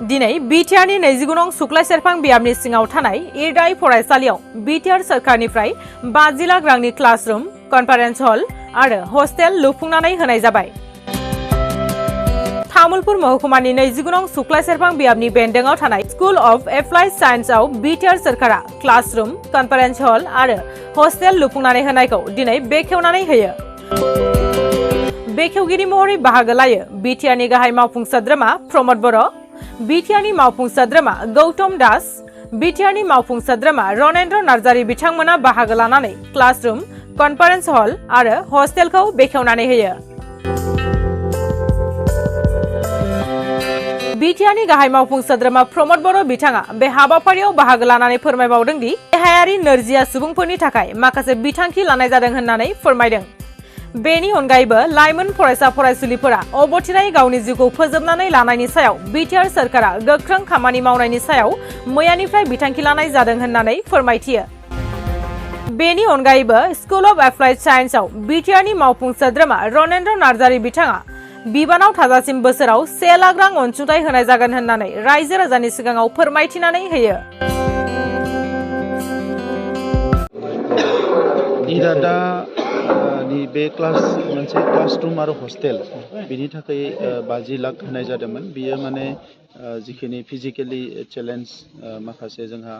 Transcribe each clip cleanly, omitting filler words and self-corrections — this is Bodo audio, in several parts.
दिनै बिटिआरनि 29 नं सुक्लाय सेरफां बियाबनि सिङाव थानाय इरडाइ फरायसालियाव बिटिआर सरकारनिफ्राय 50 लाख रांनि क्लासरुम, कनफारेन्स हल आरो हस्टेल लुफुंनानै होनाय जाबाय। तामुलपुर महकुमानि 29 नं सुक्लाय सेरफां बियाबनि बेन्दोङाव थानाय स्कुल अफ एप्लाइड साइन्सआव बिटिआर सरकारा क्लासरुम, कनफारेन्स हल आरो हस्टेल लुफुंनानै होनायखौ दिनै बेखेवनानै होयो। बेखेवगिरि महरै बाहागो लायो बिटिआरनि गाहाय मावफुं सोद्रोमा प्रमद बर', बिटिआरनि मावफुं सोद्रोमा गौतम दास, बिटिआरनि मावफुं सोद्रोमा रनेन्द्र नार्जारी बिथांमोना बाहागो लानानै क्लासरुम, कनफारेन्स हल आरो हस्टेलखौ बेखेवनानै होयो। बिटिआरनि गाहाय मावफुं सोद्रोमा प्रमद बर' बिथाङा बे हाबाफारियाव बाहागो लानानै फोरमायबावदों दि देहायारि नोरजिया सुबुंफोरनि थाखाय माखासे बिथांखि लानाय जादों होननानै फोरमायदों। बेनि अनगायैबो लाइमोन फरायसा फरायसुलिफोरा अबथिरायै गावनि जिउखौ फोजोबनानै लानायनि सायाव बिटिआर सरकारा गोख्रों खामानि मावनायनि सायाव मैयानिफ्राय बिथांखि लानाय जादों होननानै फोरमायथियो। बेनि अनगायैबो स्कुल अफ एप्लाइड साइन्सआव बिटिआरनि मावफुं सोद्रोमा रनेन्द्र नार्जारी बिथाङा बिबानाव थाजासिम बोसोराव 1 लाख रां अनसुंथाइ होनाय जागोन होननानै रायजो राजानि सिगाङाव फोरमायथिनानै होयो। इरादानि बे मोनसे क्लासरुम आरो हस्टेल बिनि थाखाय 50 लाख होनाय जादोंमोन। बियो माने जिखिनि फिजिकेलि चेलेन्ज माखासे जोंहा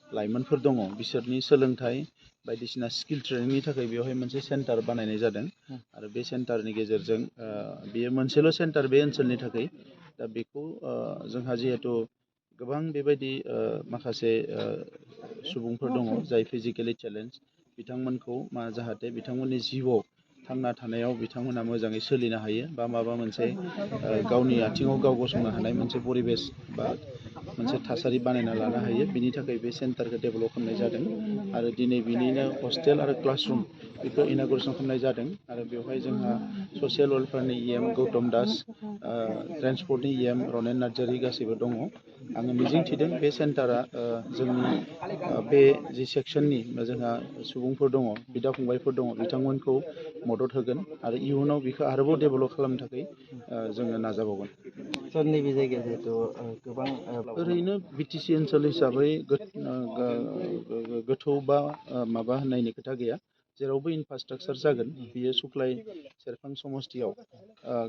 लाइमोनफोर दङ बिसोरनि सोलोंथाइ बायदिसिना स्किल ट्रेनिंनि थाखाय बेवहाय मोनसे सेन्टार बानायनाय जादों आरो बे सेन्टारनि गेजेरजों बेयो मोनसेल' सेन्टार बे ओनसोलनि थाखाय। दा बेखौ जोंहा जिहेथु गोबां बेबायदि माखासे सुबुंफोर दङ जाय फिजिकेलि चेलेन्ज बिथांमोनखौ जाहाथे बिथांमोननि जिउआव थांना थानायाव बिथांमोना मोजाङै सोलिनो हायो बा माबा मोनसे गावनि आथिङाव गाव गसंनो हानाय मोनसे परिबेस बा मोनसे थासारि बानायना लानो हायो बिनि थाखाय बे सेन्टारखौ डेभेलप खालामनाय जादों आरो दिनै बिनिनो हस्टेल आरो क्लासरुम बेखौ इनागुरेसन खालामनाय जादों आरो बेवहाय जोंहा ससियेल वेलफेयारनि इएम गौतम दास, ट्रेन्सपर्टनि इएम रनेन नार्जारी गासैबो दङ। आङो मिजिंथिदों बे सेन्टारा जोंनि बे जि सेक्सननि जोंहा सुबुंफोर दङ, बिदा फंबायफोर दङ बिथांमोनखौ मदद होगोन आरो इयुनाव बेखौ आरोबाव डेभेलप खालामनो थाखाय जोङो नाजाबावगोन। नैबे जायगाया जिहेतु गोबां ओरैनो बिटिसि ओनसोल हिसाबै गोथौ बा माबा होननायनि खोथा गैया, जेरावबो इनफ्रास्ट्राकचार जागोन। बियो सुक्लाय सेरफां समस्तियाव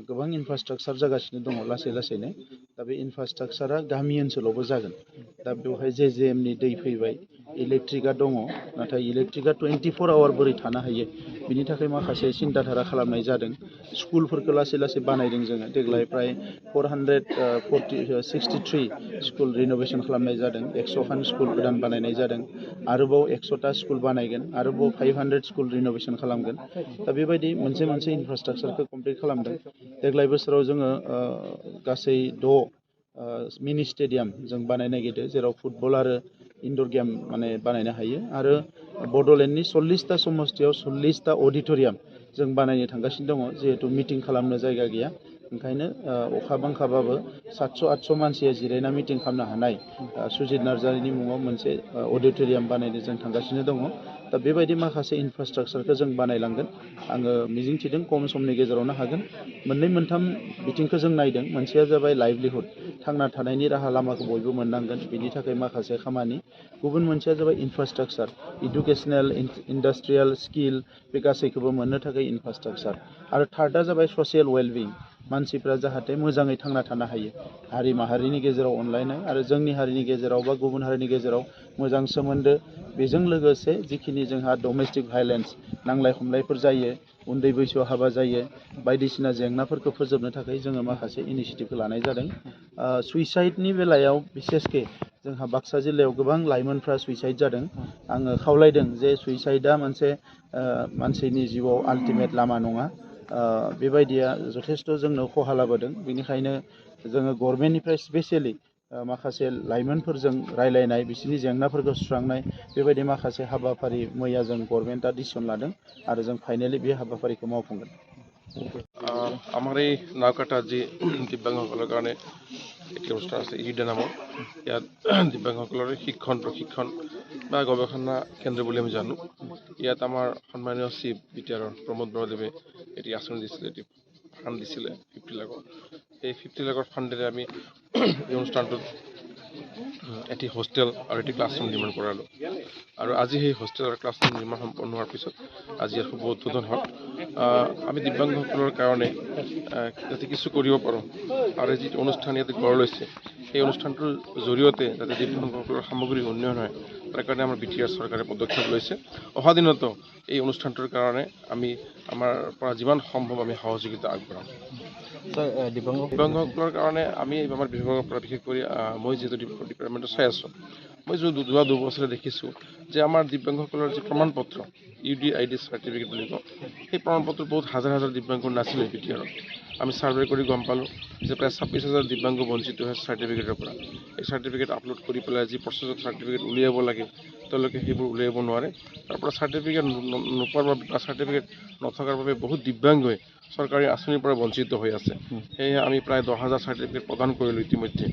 गोबां इनफ्रास्ट्राकचार जागासिनो दङ लासै लासैनो। दा बे इनफ्रास्ट्राकचारा गामि ओनसोलावबो जागोन। दा बेवहाय जेएमनि दै फैबाय, इलेक्ट्रिकआ दङ, नाथाय इलेक्ट्रिकआ 24 आवार बोरै थानो हायो बिनि थाखाय माखासे सिन्था धारा खालामनाय जादों। स्कुलफोरखौ लासै लासै बानायदों जोङो देग्लाय प्राय 463 स्कुल रिन'भेसन खालामनाय जादों, 100 खान स्कुल गोदान बानायनाय जादों, आरोबाव 100टा स्कुल बानायगोन, आरोबाव 500 स्कुल रिन'भेसन खालामगोन। दा बेबायदि मोनसे मोनसे इनफ्रास्ट्राकचारखौ कमप्लिट खालामदों। देग्लाय बोसोराव जोङो गासै 6 मिनि स्टेडियाम जों बानायनो नागिरदों जेराव फुटबल आरो इनडर गेम माने बानायनो हायो आरो बड'लेण्डनि 40टा समस्तियाव 40टा अडिट'रियाम जों बानायनो थांगासिनो दङ। जिहेतु मिटिं खालामनो जायगा गैया, ओंखायनो अखा बांखाबाबो 700-800 मानसिया जिरायना मिटिं खालामनो हानाय सुजित नार्जारीनि मुङाव मोनसे अडिट'रियाम बानायनो जों थांगासिनो दङ। दा बेबायदि माखासे इनफ्रास्ट्राकचारखौ जों बानायलांगोन। आङो मिजिंथिदों खम समनि गेजेरावनो हागोन। मोननै मोनथाम बिथिंखौ जों नायदों। मोनसेया जाबाय लाइभलिहुड, थांना थानायनि राहा लामाखौ बयबो मोननांगोन, बिनि थाखाय माखासे खामानि। गुबुन मोनसेया जाबाय इनफ्रास्ट्राकचार, इडुकेसनेल, इन्डास्ट्रियेल, स्किल बे गासैखौबो मोननो थाखाय इनफ्रास्ट्राकचार। आरो थार्डआ जाबाय ससियेल वेलबिं, मानसिफ्रा जाहाथे मोजाङै थांना थानो हायो। हारि माहारिनि गेजेराव अनलायनाय आरो जोंनि हारिनि गेजेराव बा गुबुन हारिनि गेजेराव मोजां सोमोन्दो, बेजों लोगोसे जिखिनि जोंहा डमेस्टिक भायलेन्स नांलाय खमलायफोर जायो, उन्दै बैसोआव हाबा जायो, बायदिसिना जेंनाफोरखौ फोजोबनो थाखाय जोङो माखासे इनिसियेटिभखौ लानाय जादों। सुइसाइडनि बेलायाव बिसेसके जोंहा बाक्सा जिल्लायाव गोबां लाइमोनफ्रा सुइसाइड जादों। आङो खावलायदों जे सुइसाइडआ मोनसे मानसिनि जिउआव आल्टिमेट लामा नङा। बेबायदिया जथेस्थ' जोंनो खहा लाबोदों। बेनिखायनो जोङो गभर्नमेन्टनिफ्राय स्पेसियेलि माखासे लाइमोनफोरजों रायलायनाय, बिसोरनि जेंनाफोरखौ सुस्रांनाय बेबायदि माखासे हाबाफारि मैया जों गभर्नमेन्टआ डिसिसन लादों आरो जों फाइनेलि बे हाबाफारिखौ मावफुंगोन। আমাৰ এই নাওকাটা যি দিব্যাংগসকলৰ কাৰণে এটি অনুষ্ঠান আছে ইৰ্ডাই নামৰ, ইয়াত দিব্যাংগসকলৰ শিক্ষণ প্ৰশিক্ষণ বা গৱেষণা কেন্দ্ৰ বুলি আমি জানো। ইয়াত আমাৰ সন্মানীয় চিফ বিটিআৰৰ প্ৰমোদ বৰদেৱে এটি আঁচনি দিছিলে, এটি ফাণ্ড দিছিলে 50 লাখৰ। এই 50 লাখৰ ফাণ্ডেৰে আমি এই অনুষ্ঠানটোত এটি হোষ্টেল আৰু এটি ক্লাছৰুম নিৰ্মাণ কৰালোঁ আৰু আজি সেই হোষ্টেল আৰু ক্লাছৰুম নিৰ্মাণ সম্পন্ন হোৱাৰ পিছত আজি ইয়াৰ শুভ উদ্বোধন হ'ল আমি দিব্যাংগসকলৰ কাৰণে যাতে কিছু কৰিব পাৰোঁ আৰু যিটো অনুষ্ঠান ইয়াতে গঢ় লৈছে সেই অনুষ্ঠানটোৰ জৰিয়তে যাতে দিব্যাংগসকলৰ সামগ্ৰিক উন্নয়ন হয় তাৰ কাৰণে আমাৰ BTR চৰকাৰে পদক্ষেপ লৈছে অহা দিনতো এই অনুষ্ঠানটোৰ কাৰণে আমি আমাৰ পৰা যিমান সম্ভৱ আমি সহযোগিতা আগবঢ়াম দিব্যাংগসকলৰ কাৰণে আমি আমাৰ বিভাগৰ পৰা বিশেষ কৰি মই যিহেতু ডিপাৰ্টমেণ্টত চাই আছোঁ মই যোৱা 2 বছৰে দেখিছোঁ যে আমাৰ দিব্যাংগসকলৰ যি প্ৰমাণ পত্ৰ UDID চাৰ্টিফিকেট বুলি কওঁ সেই প্ৰমাণ পত্ৰ বহুত হাজাৰ হাজাৰ দিব্যাংগ নাছিলে BTRত আমি ছাৰ্ভে কৰি গম পালোঁ যে প্ৰায় 26,000 দিব্যাংগ বঞ্চিত হৈছে চাৰ্টিফিকেটৰ পৰা এই চাৰ্টিফিকেট আপলোড কৰি পেলাই যি প্ৰচেছত চাৰ্টিফিকেট উলিয়াব লাগে তেওঁলোকে সেইবোৰ উলিয়াব নোৱাৰে তাৰ পৰা চাৰ্টিফিকেট নোপোৱাৰ বাবে বা চাৰ্টিফিকেট নথকাৰ বাবে বহুত দিব্যাংগই চৰকাৰী আঁচনিৰ পৰা বঞ্চিত হৈ আছে সেয়েহে আমি প্ৰায় 10,000 চাৰ্টিফিকেট প্ৰদান কৰিলোঁ ইতিমধ্যে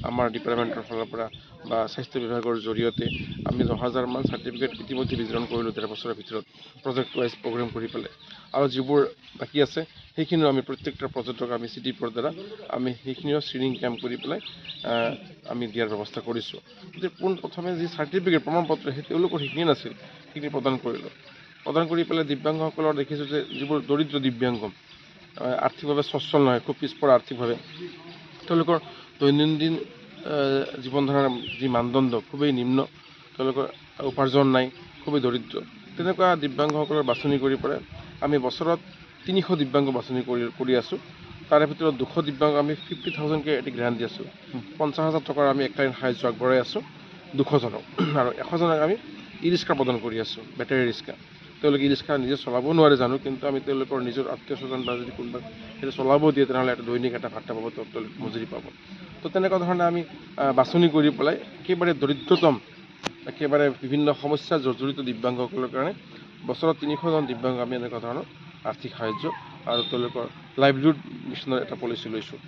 আমাৰ ডিপাৰ্টমেণ্টৰ ফালৰ পৰা বা স্বাস্থ্য বিভাগৰ জৰিয়তে আমি 10,000 মান চাৰ্টিফিকেট ইতিমধ্যে বিতৰণ কৰিলোঁ 13 বছৰৰ ভিতৰত প্ৰজেক্ট ৱাইজ প্ৰগ্ৰেম কৰি পেলাই আৰু যিবোৰ বাকী আছে সেইখিনিও আমি প্ৰত্যেকটা প্ৰজেক্টক আমি CDPৰ দ্বাৰা আমি সেইখিনিও স্ক্ৰিনিং কেম্প কৰি পেলাই আমি দিয়াৰ ব্যৱস্থা কৰিছোঁ গতিকে পোনপ্ৰথমে যি চাৰ্টিফিকেট প্ৰমাণ পত্ৰ সেই তেওঁলোকৰ সেইখিনি নাছিল সেইখিনি প্ৰদান কৰিলোঁ প্ৰদান কৰি পেলাই দিব্যাংগসকলৰ দেখিছোঁ যে যিবোৰ দৰিদ্ৰ দিব্যাংগ আৰ্থিকভাৱে সচ্ছল নহয় খুব পিছপৰা আৰ্থিকভাৱে তেওঁলোকৰ দৈনন্দিন জীৱন ধাৰণৰ যি মানদণ্ড খুবেই নিম্ন তেওঁলোকৰ উপাৰ্জন নাই খুবেই দৰিদ্ৰ তেনেকুৱা দিব্যাংগসকলৰ বাছনি কৰি পেলাই আমি বছৰত 300 দিব্যাংগ বাছনি কৰি আছোঁ তাৰে ভিতৰত 200 দিব্যাংগ আমি 50,000কে এটি গ্ৰাণ্ট দি আছোঁ 50,000 টকাৰ আমি এককালীন সাহায্য আগবঢ়াই আছোঁ 200জনক আৰু 100জনক আমি ই-ৰিক্সা প্ৰদান কৰি আছোঁ বেটাৰী ৰিক্সা তেওঁলোকে ই-ৰিক্সা নিজে চলাব নোৱাৰে জানো কিন্তু আমি তেওঁলোকৰ নিজৰ আত্মীয় স্বজন বা যদি কোনোবা সেইটো চলাব দিয়ে তেনেহ'লে এটা দৈনিক এটা ভাত্তা পাব তেওঁলোকে মজুৰি পাব তো তেনেকুৱা ধৰণে আমি বাছনি কৰি পেলাই একেবাৰে দৰিদ্ৰতম একেবাৰে বিভিন্ন সমস্যাত জৰ্জৰিত দিব্যাংগসকলৰ কাৰণে বছৰত 300জন দিব্যাংগ আমি এনেকুৱা ধৰণৰ আৰ্থিক সাহায্য আৰু তেওঁলোকৰ লাইভলিহুড মিছনৰ এটা পলিচি লৈছোঁ